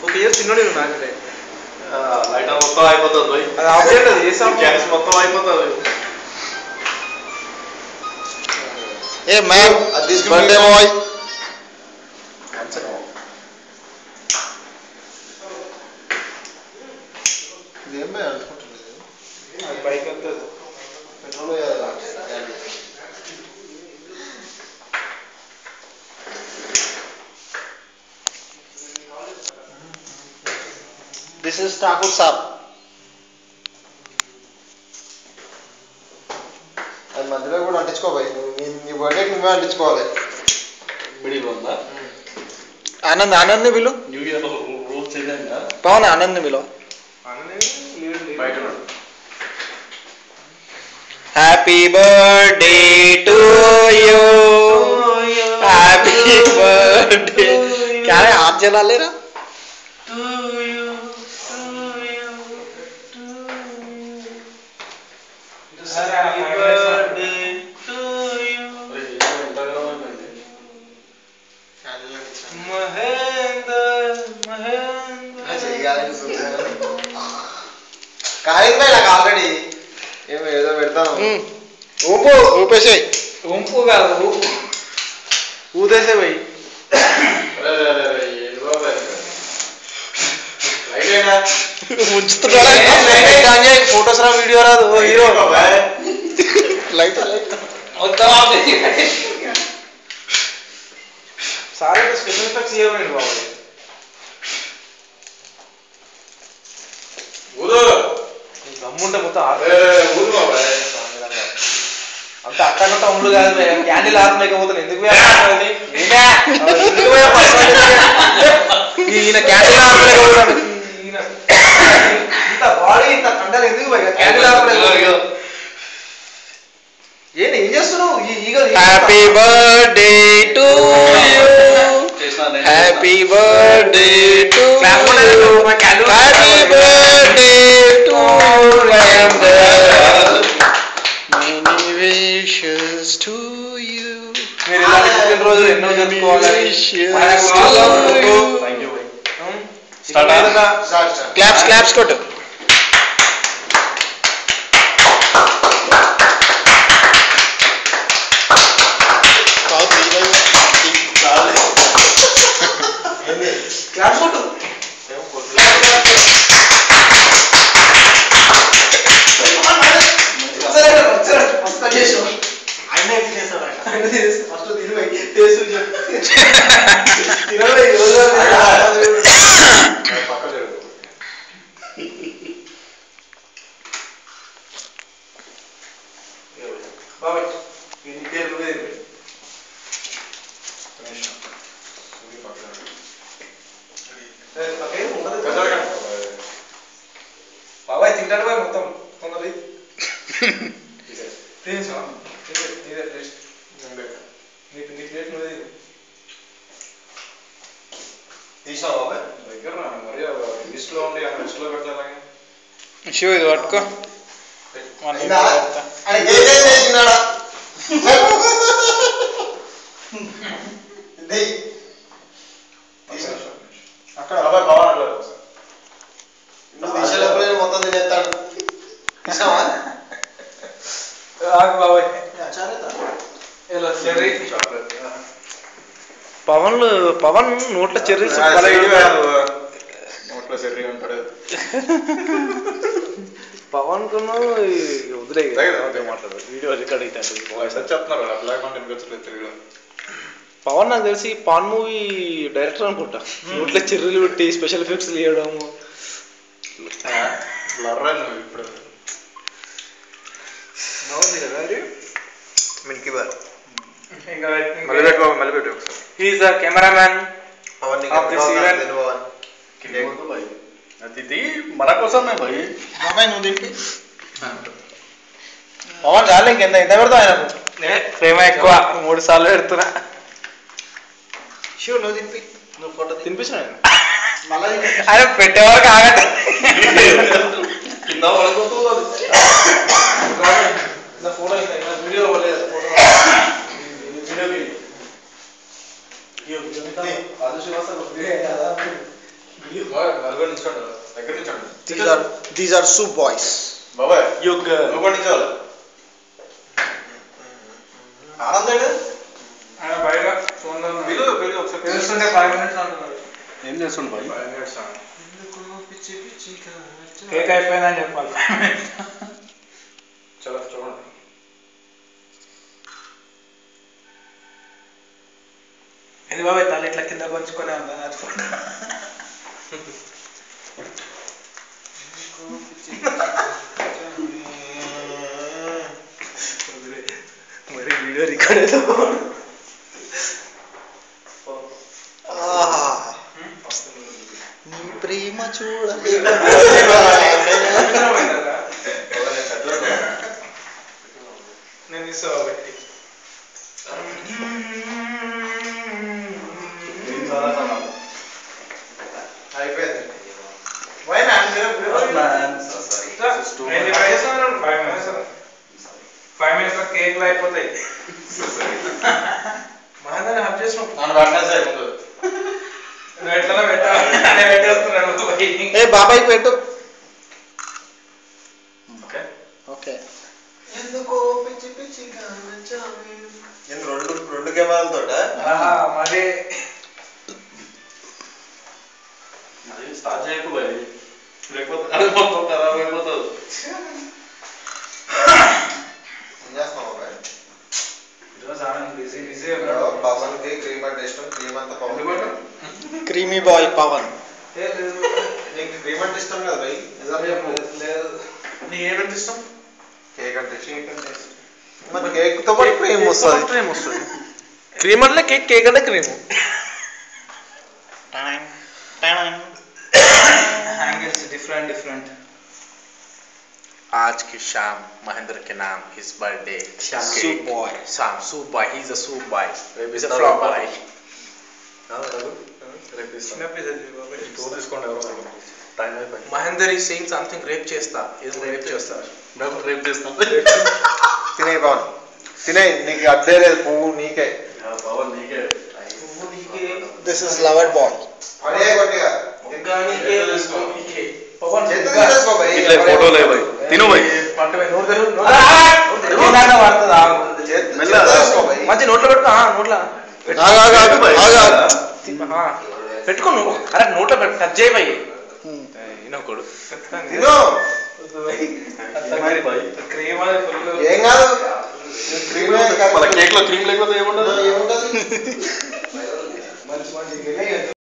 ఒక ఇయర్ చిన్నోడు నాకంటే లైట్ మొత్తం అయిపోతుంది అది ఆబ్జెక్ట్ అది చేసాం గ్యాస్ మొత్తం అయిపోతుంది. ఏ మ్యామ్ బర్త్డే బాయ్ ఇదేం బాయ్ అనుకుంటుంది అది పైకి వెళ్తుంది పెట్రోల్ దిస్ ఇస్ ఠాకూర్ సాబ్. అది మధ్యలో కూడా అంటించుకోబాయి, నీ బర్త్డేకి నువ్వే అంటించుకోవాలి. మిడిల్ ఉందా? ఆనంద్ ఆనంద్ని విలు న్యూ ఇయర్ రూల్స్ ఏదైనా పవన్ ఆనంద్ని విలు. Happy birthday to you, happy birthday. क्या है हाथ जला ले रहा? ఆల్రెడీ ఏదో పెడతాను. ఊపు ఊపేసే. ఊపు కాదు ఊదేసే పోయి ఫోటోస్ రా వీడియో రాదు hero light sorry special effects ఇవ్వండి బాబు. దమ్ముంటే మొత్తం అంత అట్టగట్ట అమ్ముడు కాదు, క్యాండిల్ ఆపలేకపోతాను. ఎందుకు ఈయన క్యాండిల్ ఆపలేకపోతాను, ఇంత బాడీ ఇంత కండలు ఎందుకు క్యాండిల్ ఆపలేకపోతాను. ఏం చేస్తున్నావు? Happy birthday to you, happy birthday to you, happy birthday to many wishes to you. మీరు ఇలాంటి పుట్టినరోజు ఎన్నో జరుపుకోవాలి. క్లాప్స్ క్లాప్స్ కొట్టు. క్లాప్స్ కొట్టు. ఫస్ట్ బాబాయ్ తింటాడు బాయ్ మొత్తం తొందర శివ ఇది పట్టుకో. అక్కడ మొత్తం తినేస్తాడు బాబాయ్. పవన్ నోట్ల చెర్రీ నోట్లో చెర్రీ ఉంటాడు. పవన్ కును వదిలే మాట్లాడు, వీడియో రికార్డ్ అవుతాడు. చెప్తున్నారు పవన్ నాకు తెలిసి పాన్ మూవీ డైరెక్టర్ అనుకుంటా. నోట్ల చెర్రీలు పెట్టి స్పెషల్ ఎఫెక్ట్స్ తీయడము. ఇప్పుడు మిల్కీ బార్ మళ్ళీ పెట్టు ఒకసారి. He is the cameraman of this event. ఇది మన కోసమే భయ్. నువ్వు తింటే పవన్ చాలు ఇంకెంత ఎంత పెడతావు ఆయన ప్రేమ ఎక్కువ 3 సార్లు పెడుతున్నా. షూర్ నువ్వు తినిపి, నువ్వు ఫోటో తినిపించిన మళ్ళీ ఆయన పెట్టేవారికి ఆగట కింద పడుకోతుంది. ఫోటో వీడియో దగ్గర నుంచోండి. These are soup boys. బాబాయ్ You girl. నువ్వు కూడా నిల్చోవాలి. ఆనంద్ ఆయన బయట ఫోన్ లో పిలువు ఒకసారి తెలుస్తుంటే 5 minutes అంటున్నాడు. ఏం చేస్తుండు బాయ్? కేక్ అయిపోయిందని చెప్పాలి. చలో చూడండి. ఇది బాబాయ్ తల ఇట్లా కింద పంచుకొని ఉందా నడుచుకుంటా. మరి వీడియో రికార్డ్ అయితే నీ ప్రేమ చూడలే నేను ఇస్తా పెట్టి అయిపోయింది. ఫైవ్ మినిట్స్ లో కేక్లు అయిపోతాయి. మహేంద్ర హెల్ప్ చేసినావు. నన్ను పట్టినా సార్ ముందు. నువ్వు ఎట్లా పెట్టేస్తున్నాడు. ఏ బాబాయ్ పెట్టు. Okay okay. రెండు కెమెరాలతో మరి అది స్టార్ట్ చేయకు బాయ్, లేకపోతే అది మొత్తం ఖరాబ్ అయిపోతుంది. ఏం చేస్తున్నావు బాబాయ్? ఈరోజు ఆనంద్ బిజీ బిజీ పవన్ కి క్రీమ్ అంటే ఇష్టం. క్రీమ్ అంతా పవన్. Creamy bye Pawan. నీకు క్రీమ్ అంటే ఇష్టం కదా భయ్? నిజం చెప్పు. నీకు ఏమంటే ఇష్టం? కేక్ అంటే ఇష్టం. మరి కేక్ తో పాటు క్రీమ్ వస్తుంది. క్రీమ్ వస్తుంది. క్రీమ్ అంటే కేక్, కేక్ అంటే క్రీమ్. Angles different. आज की शाम महेंद्र के नाम his birthday. Soup boy. Soup boy. He's a soup boy. He's a flop boy. రేపు తీస్తాను. చిన్న పిల్లలు బాబాయ్. టూర్ తీసుకోండి ఎవరో టైం అయిపోయింది. Mahendra is saying something rape చేస్తా. Is rape చేస్తా. రేపు తీస్తాను. తినే పవన్ తినే. నీకు అడ్డే లేదు. పువ్వు నీకే. పవన్ నీకే. This is lover boy. అదే కొట్టిగా పవన్ చేతులు తీసేసుకో భయ్. ఇట్లా ఫోటో లే బాయ్. తిను బాయ్. మంచి నోట్లో పెట్టుకో. నోట్లో పెట్టుకో నువ్వు. అరే నోట్లో పెట్టు. టచ్ చేయి భయ్. ఇనొకడు తిను. క్రీమ్ అది ఫుల్. ఏం కాదు. క్రీమ్ మన కేక్ లో క్రీమ్ లేకపోతే ఏముండదు. ఏముంటది?